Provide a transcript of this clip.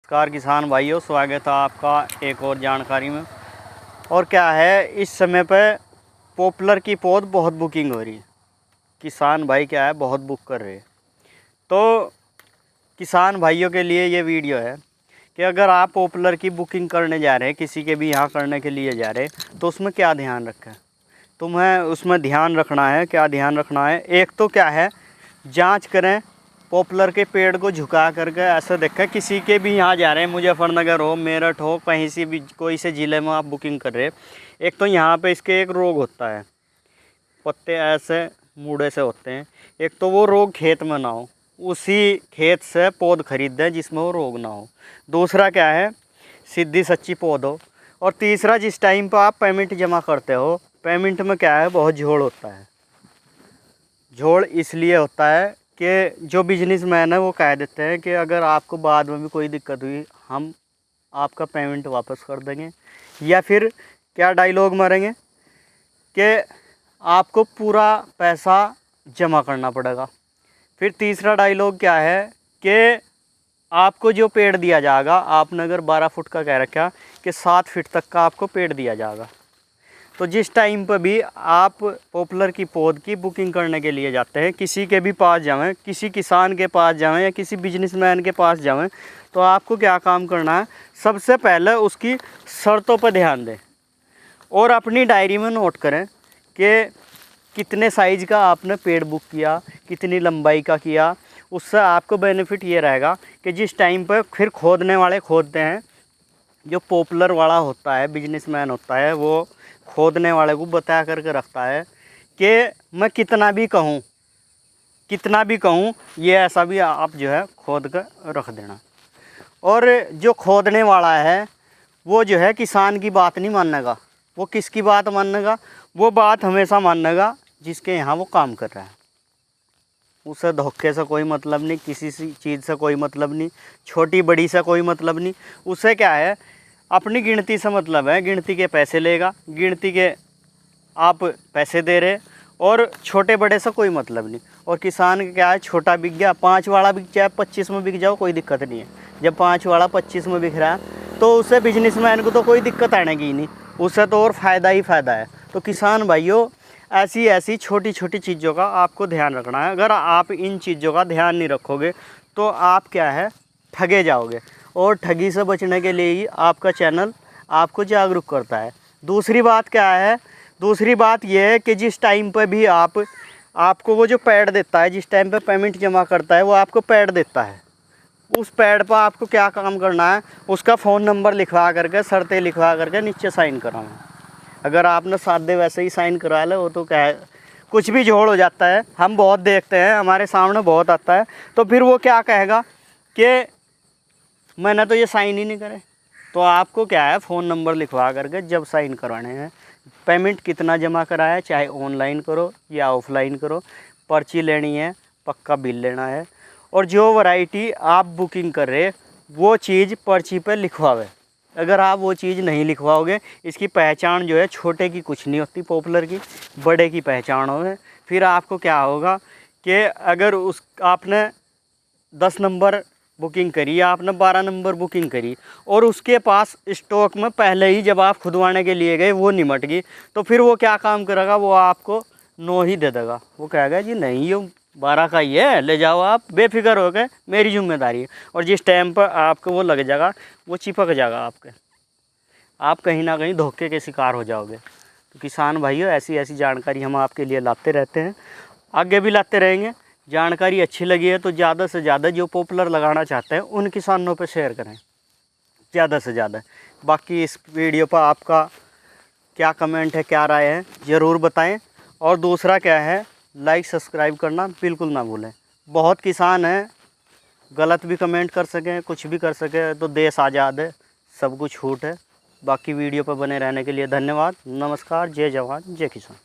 नमस्कार किसान भाइयों, स्वागत है आपका एक और जानकारी में। और क्या है, इस समय पे पॉपुलर की पौध बहुत बुकिंग हो रही है। किसान भाई क्या है, बहुत बुक कर रहे हैं। तो किसान भाइयों के लिए ये वीडियो है कि अगर आप पॉपुलर की बुकिंग करने जा रहे हैं, किसी के भी यहाँ करने के लिए जा रहे हैं, तो उसमें क्या ध्यान रखें। तुम्हें उसमें ध्यान रखना है, क्या ध्यान रखना है। एक तो क्या है, जांच करें, पॉपुलर के पेड़ को झुका करके ऐसे देखें। किसी के भी यहाँ जा रहे हैं, मुजफ्फरनगर हो, मेरठ हो, कहीं से भी कोई से ज़िले में आप बुकिंग कर रहे हैं, एक तो यहाँ पे इसके एक रोग होता है, पत्ते ऐसे मुड़े से होते हैं। एक तो वो रोग खेत में ना हो, उसी खेत से पौध खरीद दें जिसमें वो रोग ना हो। दूसरा क्या है, सीधी सच्ची पौध हो। और तीसरा, जिस टाइम पर आप पेमेंट जमा करते हो, पेमेंट में क्या है, बहुत झोल होता है। झोल इसलिए होता है कि जो बिजनेसमैन है वो कह देते हैं कि अगर आपको बाद में भी कोई दिक्कत हुई, हम आपका पेमेंट वापस कर देंगे। या फिर क्या डायलॉग मारेंगे कि आपको पूरा पैसा जमा करना पड़ेगा। फिर तीसरा डायलॉग क्या है कि आपको जो पेड़ दिया जाएगा, आपने अगर 12 फुट का कह रखा कि 7 फीट तक का आपको पेड़ दिया जाएगा। तो जिस टाइम पर भी आप पॉपुलर की पौध की बुकिंग करने के लिए जाते हैं, किसी के भी पास जाएं, किसी किसान के पास जाएं या किसी बिजनेसमैन के पास जाएं, तो आपको क्या काम करना है, सबसे पहले उसकी शर्तों पर ध्यान दें और अपनी डायरी में नोट करें कि कितने साइज़ का आपने पेड़ बुक किया, कितनी लंबाई का किया। उससे आपको बेनिफिट ये रहेगा कि जिस टाइम पर फिर खोदने वाले खोदते हैं, जो पॉपुलर वाला होता है, बिजनेसमैन होता है, वो खोदने वाले को बता करके रखता है कि मैं कितना भी कहूँ ये ऐसा भी आप जो है खोद कर रख देना। और जो खोदने वाला है वो जो है किसान की बात नहीं मानेगा। वो किसकी बात मानेगा, वो बात हमेशा मानेगा जिसके यहाँ वो काम कर रहा है। उसे धोखे से कोई मतलब नहीं, किसी चीज़ से कोई मतलब नहीं, छोटी बड़ी से कोई मतलब नहीं। उसे क्या है, अपनी गिनती से मतलब है। गिनती के पैसे लेगा, गिनती के आप पैसे दे रहे, और छोटे बड़े से कोई मतलब नहीं। और किसान का क्या है, छोटा बिक गया, 5 वाला बिक जाए, 25 में बिक जाओ, कोई दिक्कत नहीं है। जब 5 वाला 25 में बिक रहा है तो उससे बिजनेसमैन को तो कोई दिक्कत आने की नहीं, उससे तो और फ़ायदा ही फ़ायदा है। तो किसान भाइयों, ऐसी छोटी छोटी चीज़ों का आपको ध्यान रखना है। अगर आप इन चीज़ों का ध्यान नहीं रखोगे तो आप क्या है, ठगे जाओगे। और ठगी से बचने के लिए ही आपका चैनल आपको जागरूक करता है। दूसरी बात क्या है, दूसरी बात यह है कि जिस टाइम पर भी आपको वो जो पैड देता है, जिस टाइम पर पेमेंट जमा करता है, वो आपको पैड देता है। उस पैड पर आपको क्या काम करना है, उसका फ़ोन नंबर लिखवा करके, शर्तें लिखवा करके नीचे साइन कराना। अगर आपने सादे वैसे ही साइन करा ले, वो तो क्या है, कुछ भी जोड़ हो जाता है। हम बहुत देखते हैं, हमारे सामने बहुत आता है। तो फिर वो क्या कहेगा कि मैंने तो ये साइन ही नहीं करे। तो आपको क्या है, फ़ोन नंबर लिखवा करके जब साइन करवाने हैं, पेमेंट कितना जमा कराया, चाहे ऑनलाइन करो या ऑफलाइन करो, पर्ची लेनी है, पक्का बिल लेना है। और जो वैरायटी आप बुकिंग कर रहे, वो चीज़ पर्ची पर लिखवावे। अगर आप वो चीज़ नहीं लिखवाओगे, इसकी पहचान जो है छोटे की कुछ नहीं होती, पॉपुलर की बड़े की पहचान हो। फिर आपको क्या होगा कि अगर आपने 10 नंबर बुकिंग करी या आपने 12 नंबर बुकिंग करी और उसके पास स्टॉक में पहले ही जब आप खुदवाने के लिए गए वो निमट गई, तो फिर वो क्या काम करेगा, वो आपको 9 ही दे देगा। वो कहेगा जी नहीं, ये 12 का ही है, ले जाओ, आप बेफिक्र हो गए, मेरी जिम्मेदारी है। और जिस टाइम पर आपको वो लग जाएगा, वो चिपक जाएगा आपके, आप कहीं ना कहीं धोखे के शिकार हो जाओगे। तो किसान भाइयों, ऐसी जानकारी हम आपके लिए लाते रहते हैं, आगे भी लाते रहेंगे। जानकारी अच्छी लगी है तो ज़्यादा से ज़्यादा जो पॉपुलर लगाना चाहते हैं उन किसानों पे शेयर करें ज़्यादा से ज़्यादा। बाकी इस वीडियो पर आपका क्या कमेंट है, क्या राय है, ज़रूर बताएं। और दूसरा क्या है, लाइक सब्सक्राइब करना बिल्कुल ना भूलें। बहुत किसान हैं, गलत भी कमेंट कर सकें, कुछ भी कर सकें, तो देश आज़ाद है, सब कुछ छूट है। बाकी वीडियो पर बने रहने के लिए धन्यवाद। नमस्कार, जय जवान जय किसान।